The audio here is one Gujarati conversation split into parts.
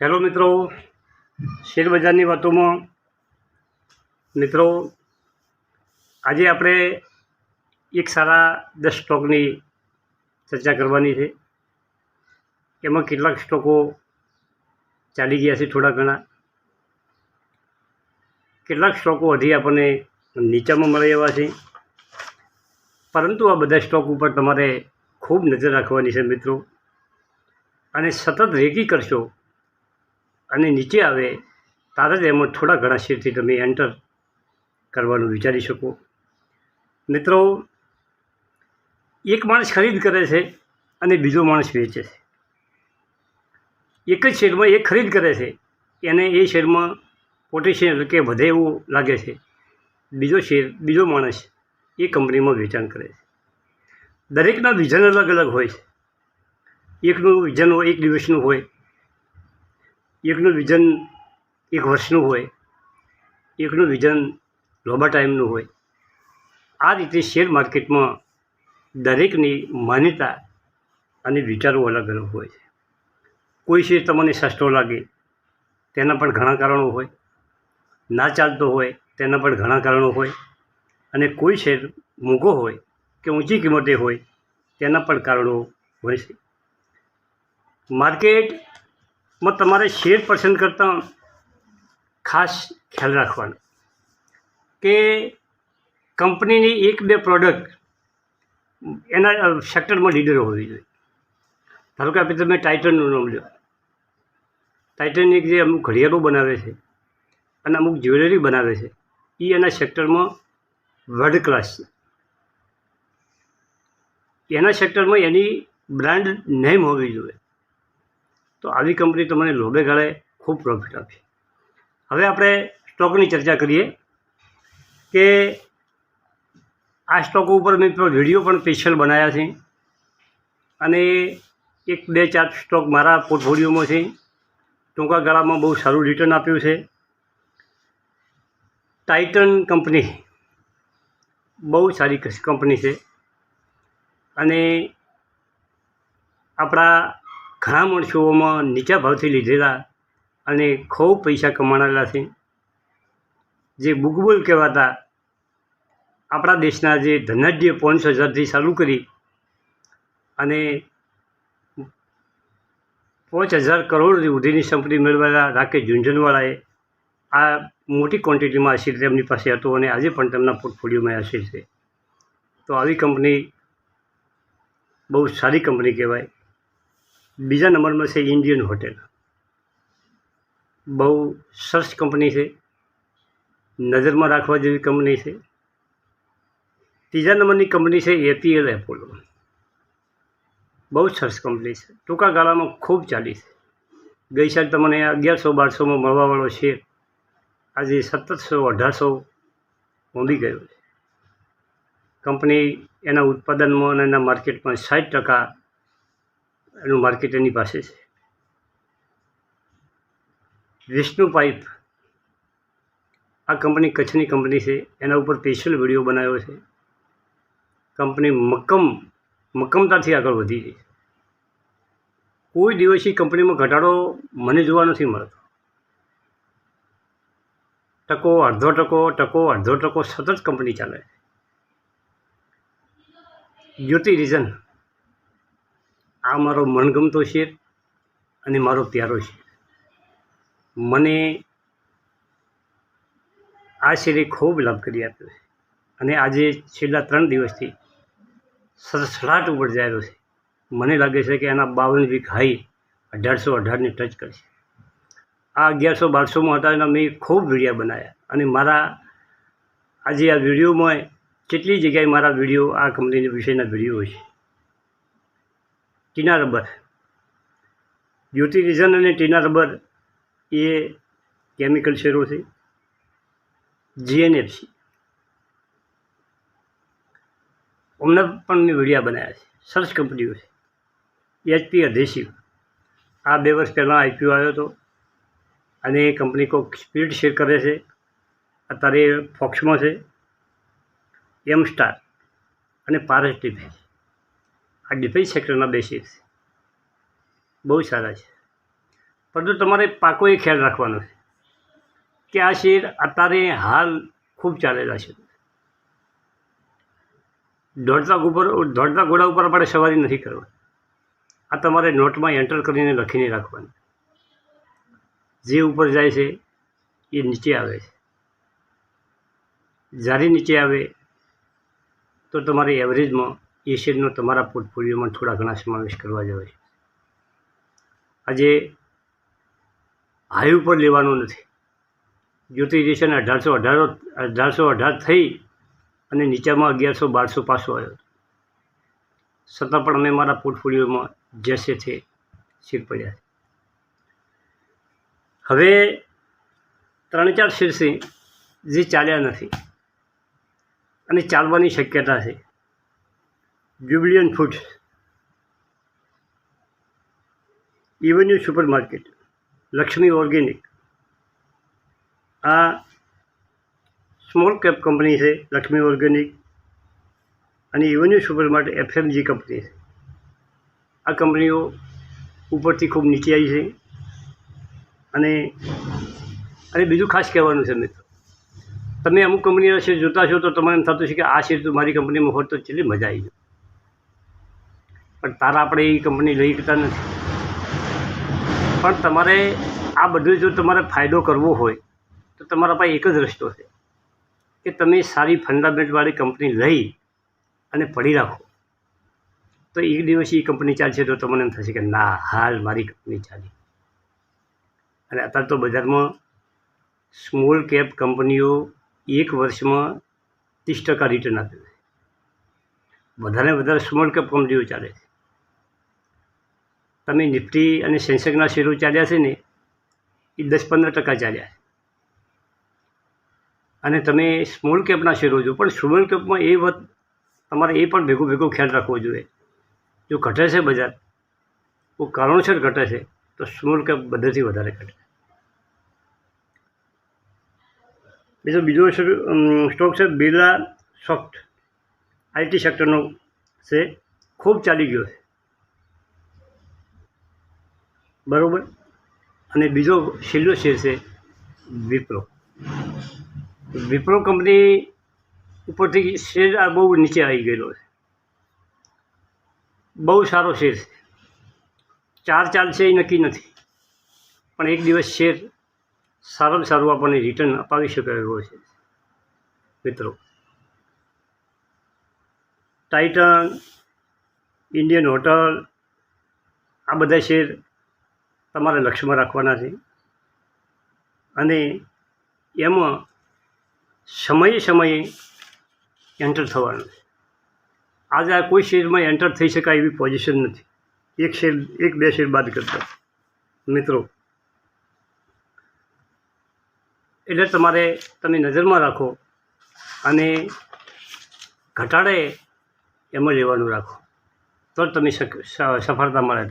હેલો મિત્રો, શેર બજારની વાતોમાં મિત્રો આજે આપણે એક સારા 10 સ્ટોકની ચર્ચા કરવાની છે. એમાં કેટલાક સ્ટોકો ચાલી ગયા છે, થોડા ઘણા કેટલાક સ્ટોકો હજી આપણને નીચામાં મળે એવા છે, પરંતુ આ બધા સ્ટોક ઉપર તમારે ખૂબ નજર રાખવાની છે મિત્રો. અને સતત રેકી કરશો અને નીચે આવે ત્યારે જ એમાં થોડા ઘણા શેરથી તમે એન્ટર કરવાનું વિચારી શકો. મિત્રો, એક માણસ ખરીદ કરે છે અને બીજો માણસ વેચે છે. એક જ શેરમાં એક ખરીદ કરે છે, એને એ શેરમાં પોટેન્શિયલ કે વધે એવું લાગે છે. બીજો માણસ એ કંપનીમાં વેચાણ કરે છે. દરેકના વિઝન અલગ અલગ હોય છે. એકનું વિઝન એક દિવસનું હોય, એકનું વિઝન એક વર્ષનું હોય, એકનું વિઝન લાંબા ટાઈમનું હોય. આ રીતે શેર માર્કેટમાં દરેકની માન્યતા અને વિચારો અલગ અલગ હોય છે. કોઈ શેર તમને સસ્તો લાગે તેના પણ ઘણા કારણો હોય, ના ચાલતો હોય તેના પણ ઘણા કારણો હોય, અને કોઈ શેર મોંઘો હોય કે ઊંચી કિંમતે હોય તેના પણ કારણો હોય છે. માર્કેટમાં તમારે શેર પસંદ કરતાં ખાસ ખ્યાલ રાખવાનો કે કંપનીની એક બે પ્રોડક્ટ એના સેક્ટરમાં લીડર હોવી જોઈએ. ધારો કે આપણે તમે ટાઇટનનું નામ લો. ટાઇટન એક જે અમુક ઘડિયાળો બનાવે છે અને અમુક જ્વેલરી બનાવે છે, એ એના સેક્ટરમાં વર્લ્ડ ક્લાસ છે. એના સેક્ટરમાં એની બ્રાન્ડ નેમ હોવી જોઈએ. તો આવી કંપની તમને લોભે ગાળે ખૂબ પ્રોફિટ આપશે. હવે આપણે સ્ટોકની ચર્ચા કરીએ કે આ સ્ટોકો ઉપર મેં વિડીયો પણ સ્પેશિયલ બનાવ્યા છે, અને 1-2-4 સ્ટોક મારા પોર્ટફોલિયોમાં છે. ટૂંકા ગાળામાં બહુ સારું રિટર્ન આપ્યું છે. ટાઇટન કંપની બહુ સારી કંપની છે, અને આપણા ઘણા માણસોમાં નીચા ભાવથી લીધેલા અને ખૂબ પૈસા કમાણેલા છે. જે બુકબુલ કહેવાતા આપણા દેશના જે ધનાઢ્ય 5,000થી ચાલુ કરી અને 5,000 કરોડ સુધીની સંપત્તિ મેળવેલા રાકેશ ઝુંઝુનવાલાએ આ મોટી ક્વોન્ટિટીમાં હશે તેમની પાસે હતો, અને આજે પણ તેમના પોર્ટફોલિયોમાં હશે છે. તો આવી કંપની બહુ સારી કંપની કહેવાય. બીજા નંબરમાં છે ઇન્ડિયન હોટેલ. બહુ સરસ કંપની છે, નજરમાં રાખવા જેવી કંપની છે. ત્રીજા નંબરની કંપની છે એપીએલ એપોલો. બહુ સરસ કંપની છે, ટૂંકા ગાળામાં ખૂબ ચાલી છે. ગઈ સાલ તમને 1100-1200માં મળવાવાળો શેર આજે 1700-1800 પહોંચી ગયો છે. કંપની એના ઉત્પાદનમાં અને એના માર્કેટમાં 60% એનું માર્કેટ એની પાસે છે. વિષ્ણુ પાઇપ આ કંપની કચ્છની કંપની છે. એના ઉપર સ્પેશિયલ વિડીયો બનાવ્યો છે. કંપની મક્કમતાથી આગળ વધી રહી છે. કોઈ દિવસી કંપનીમાં ઘટાડો મને જોવા નથી મળતો. ટકો અડધો ટકો સતત કંપની ચાલે છે. જ્યોતિ રીઝન આ મારો મનગમતો શેર અને મારો પ્યારો શેર. મને આ શેરે ખૂબ લાભ કરી આપ્યો છે, અને આજે છેલ્લા 3 દિવસથી સડસડાટ ઉપર જાયેલો છે. મને લાગે છે કે એના 52 વીક હાઈ 1818ને ટચ કરશે. આ 1100-1200માં હતા એના મેં ખૂબ વિડીયો બનાવ્યા, અને મારા આજે આ વિડીયોમાં કેટલી જગ્યાએ મારા વિડીયો આ કંપની વિશેના વિડીયો છે. ટીના રબર, જ્યોતિ રીઝન અને ટીના રબર એ કેમિકલ શેરો છે. જીએનએફસી અમને પણ મેં વિડીયો બનાવ્યા છે. સરસ કંપનીઓ છે. એચપી અધેસિવ આ 2 વર્ષ પહેલાં આઈપીઓ આવ્યો હતો, અને કંપની કોઈક સ્પીડ શેર કરે છે. અત્યારે ફોક્સમાં છે. એમ સ્ટાર અને પારસ ડિફેન્સ આ ડિફેન્સ સેક્ટરના 2 શેર છે, બહુ સારા છે. પરંતુ તમારે પાકો એ ખ્યાલ રાખવાનો છે કે આ શેર અત્યારે હાલ ખૂબ ચાલેલા છે. દોડતા ઘોડા ઉપર આપણે સવારી નથી કરવાની. આ તમારે નોટમાં એન્ટર કરીને લખીને રાખવાનું. જે ઉપર જાય છે એ નીચે આવે છે. જ્યારે નીચે આવે તો તમારે એવરેજમાં એ શેરનો તમારા પોર્ટફોલિયોમાં થોડા ઘણા સમાવેશ કરવા જવા છે. આજે હાઈ ઉપર લેવાનો નથી. જ્યોતિર્દેશન 1818 થઈ અને નીચામાં 1100-1200 પાછો આવ્યો, છતાં પણ અમે મારા પોર્ટફોલિયોમાં જેસે છે શેર પડ્યા છે. હવે 3-4 શેર છે જે ચાલ્યા નથી અને ચાલવાની શક્યતા છે. Jubilant Foods, Avenue super market, Lakshmi organic. આ સ્મોલ કેપ કંપની છે લક્ષ્મી ઓર્ગેનિક, અને Avenue super market FMG company છે. આ કંપનીઓ ઉપરથી ખૂબ નીચે આવી છે. અને બીજું ખાસ કહેવાનું છે મિત્રો, તમે અમુક કંપનીના શેર જોતા છો તો તમને એમ થતું છે કે આ શેર તો મારી કંપનીમાં હોત તો કેટલી મજા આવી જાય, પણ તારા આપણે એ કંપની લઈ શકતા નથી. પણ તમારે આ બધું જો તમારે ફાયદો કરવો હોય તો તમારા પાસે એક જ રસ્તો છે કે તમે સારી ફંડામેન્ટવાળી કંપની લઈ અને પડી રાખો. તો એક દિવસ એ કંપની ચાલશે તો તમને એમ થશે કે ના, હાલ મારી કંપની ચાલી. અને અત્યારે તો બજારમાં સ્મોલ કેપ કંપનીઓ એક વર્ષમાં 30% રિટર્ન આપે છે. વધારે સ્મોલ કેપ કંપનીઓ ચાલે છે. તમે નિફ્ટી અને સેન્સેક્સના શેરો ચાલ્યા છે ને એ 10-15% ચાલ્યા છે. અને તમે સ્મોલ કેપના શેરો જો, પણ સ્મોલ કેપમાં એ વાત તમારે એ પણ ભેગો ખ્યાલ રાખવો જોઈએ. જો ઘટે છે બજાર, કોઈ કારણોસર ઘટે છે તો સ્મોલ કેપ બધાથી વધારે ઘટે. બીજો સ્ટોક છે બિરલા સોફ્ટ, આઈટી સેક્ટરનો છે, ખૂબ ચાલી ગયો છે, બરાબર. અને બીજો છેલ્લો શેર છે વિપ્રો કંપની ઉપરથી શેર આ બહુ નીચે આવી ગયેલો છે. બહુ સારો શેર છે, ચાલશે એ નક્કી નથી, પણ એક દિવસ શેર સારામાં સારું આપણને રિટર્ન અપાવી શકે એવો છે મિત્રો. ટાઇટન, ઇન્ડિયન હોટલ, આ બધા શેર તમારે લક્ષ્યમાં રાખવાના છે. અને એમાં સમયે એન્ટર થવાનું છે. આજે આ કોઈ શેરમાં એન્ટર થઈ શકાય એવી પોઝિશન નથી, એક બે શેર બાદ કરતા મિત્રો. એટલે તમે નજરમાં રાખો અને ઘટાડે એમાં લેવાનું રાખો તો જ તમે સફળતા મળે.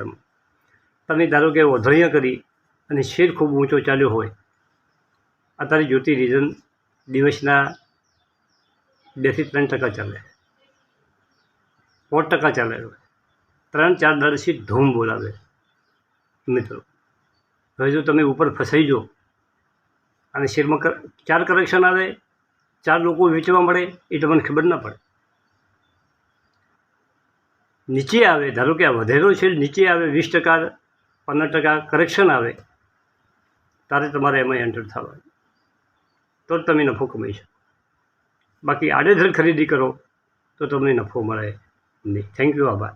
તમે ધારો કે વધળિયા કરી અને શેર ખૂબ ઊંચો ચાલ્યો હોય, અત્યારે જ્યોતિર્વિજન દિવસના 2-3% ચાલે, 4% ચાલે, 3-4 દરથી ધૂમ બોલાવે મિત્રો. હવે જો તમે ઉપર ફસાઈ જાઓ અને શેરમાં 4 કરેક્શન આવે, 4 લોકો વેચવા મળે, એ તમને ખબર ના પડે. નીચે આવે, ધારો કે આ વધેલો શેર નીચે આવે, 20%, 15% કરેક્શન આવે, ત્યારે તમારે એમાં એન્ટર થવાનું, તો જ તમે નફો કમાઈ શકો. બાકી આડેધડ ખરીદી કરો તો તમને નફો મળે નહીં. થેન્ક યુ, આભાર.